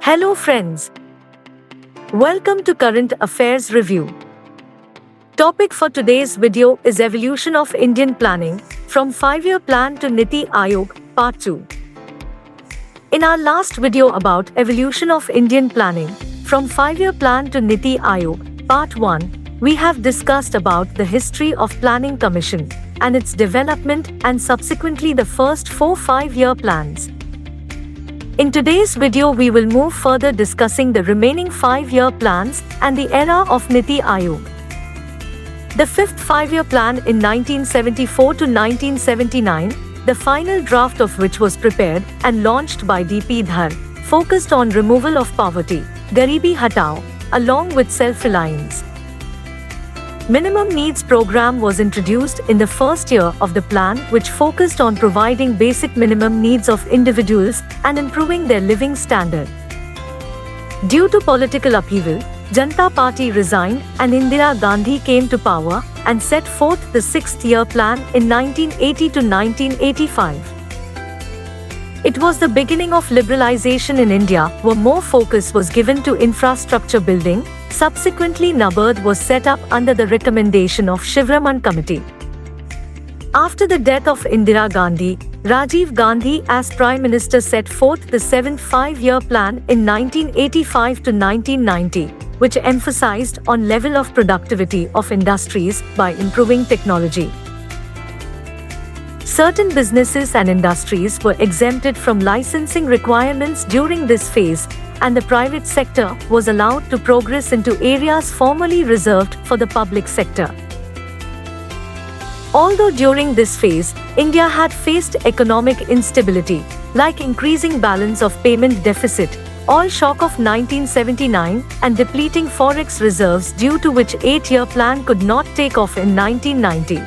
Hello friends. Welcome to Current Affairs Review. Topic for today's video is Evolution of Indian Planning, from 5-year plan to NITI Aayog, Part 2. In our last video about Evolution of Indian Planning, from 5-year plan to NITI Aayog, Part 1, we have discussed about the history of Planning Commission and its development and subsequently the first 4 5-year plans. In today's video we will move further discussing the remaining 5-year plans and the era of NITI Aayog. The 5th 5-year plan in 1974 to 1979, the final draft of which was prepared and launched by D.P. Dhar, focused on removal of poverty, Garibi Hatao, along with self-reliance. Minimum Needs Program was introduced in the first year of the plan, which focused on providing basic minimum needs of individuals and improving their living standard. Due to political upheaval, Janata Party resigned and Indira Gandhi came to power and set forth the 6th year plan in 1980 to 1985. It was the beginning of liberalization in India, where more focus was given to infrastructure building. Subsequently, NABARD was set up under the recommendation of Shivraman Committee. After the death of Indira Gandhi, Rajiv Gandhi as Prime Minister set forth the 7th 5-year plan in 1985 to 1990, which emphasized on level of productivity of industries by improving technology. Certain businesses and industries were exempted from licensing requirements during this phase, and the private sector was allowed to progress into areas formerly reserved for the public sector. Although during this phase, India had faced economic instability, like increasing balance of payment deficit, oil shock of 1979, and depleting forex reserves, due to which 8-year plan could not take off in 1990.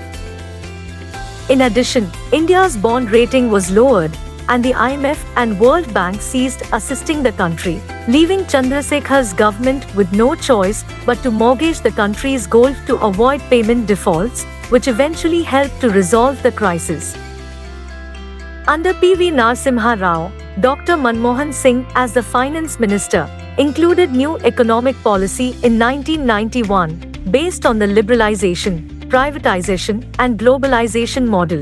In addition, India's bond rating was lowered, and the IMF and World Bank ceased assisting the country, leaving Chandrasekhar's government with no choice but to mortgage the country's gold to avoid payment defaults, which eventually helped to resolve the crisis. Under P.V. Narasimha Rao, Dr. Manmohan Singh as the Finance Minister included new economic policy in 1991 based on the liberalization, privatization and globalization model.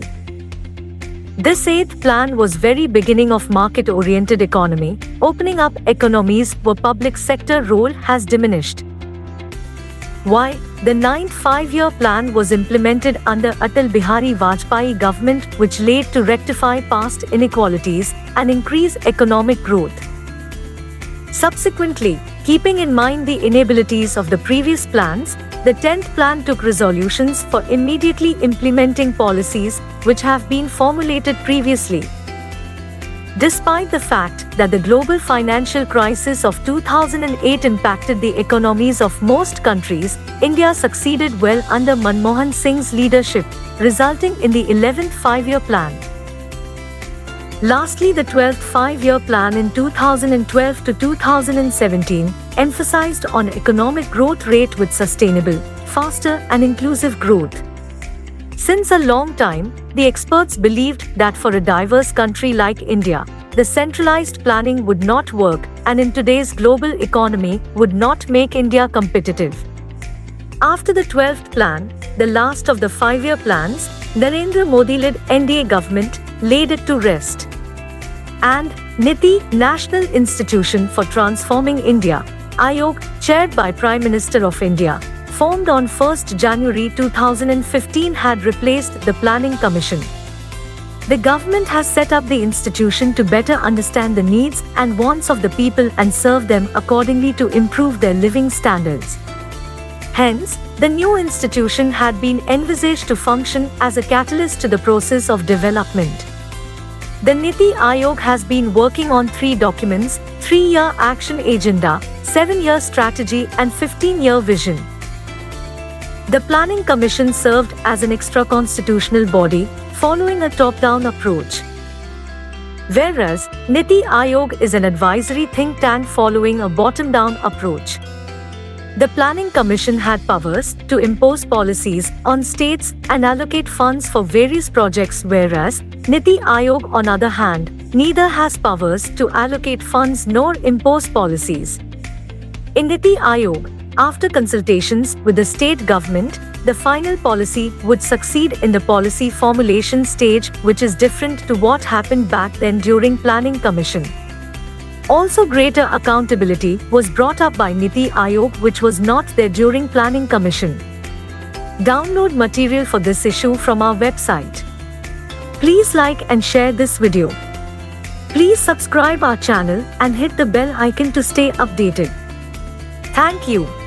This 8th plan was very beginning of market-oriented economy, opening up economies where public sector role has diminished. Why? The 9th 5-year plan was implemented under Atal Bihari Vajpayee government, which laid to rectify past inequalities and increase economic growth. Subsequently, keeping in mind the inabilities of the previous plans, the 10th plan took resolutions for immediately implementing policies which have been formulated previously. Despite the fact that the global financial crisis of 2008 impacted the economies of most countries, India succeeded well under Manmohan Singh's leadership, resulting in the 11th 5-year plan. Lastly, the 12th 5-year plan in 2012 to 2017 emphasized on economic growth rate with sustainable, faster and inclusive growth. Since a long time, the experts believed that for a diverse country like India, the centralized planning would not work, and in today's global economy would not make India competitive. After the 12th plan, the last of the 5-year plans, Narendra Modi-led NDA government laid it to rest. And NITI, National Institution for Transforming India, Aayog, chaired by Prime Minister of India, formed on 1st January 2015, had replaced the Planning Commission. The government has set up the institution to better understand the needs and wants of the people and serve them accordingly to improve their living standards. Hence, the new institution had been envisaged to function as a catalyst to the process of development. The NITI Aayog has been working on 3 documents: 3-year action agenda, 7-year strategy and 15-year vision. The Planning Commission served as an extra-constitutional body, following a top-down approach. Whereas, NITI Aayog is an advisory think tank following a bottom-down approach. The Planning Commission had powers to impose policies on states and allocate funds for various projects, whereas NITI Aayog, on other hand, neither has powers to allocate funds nor impose policies. In NITI Aayog, after consultations with the state government, the final policy would succeed in the policy formulation stage, which is different to what happened back then during Planning Commission. Also, greater accountability was brought up by NITI Aayog, which was not there during Planning Commission. Download material for this issue from our website. Please like and share this video. Please subscribe our channel and hit the bell icon to stay updated. Thank you.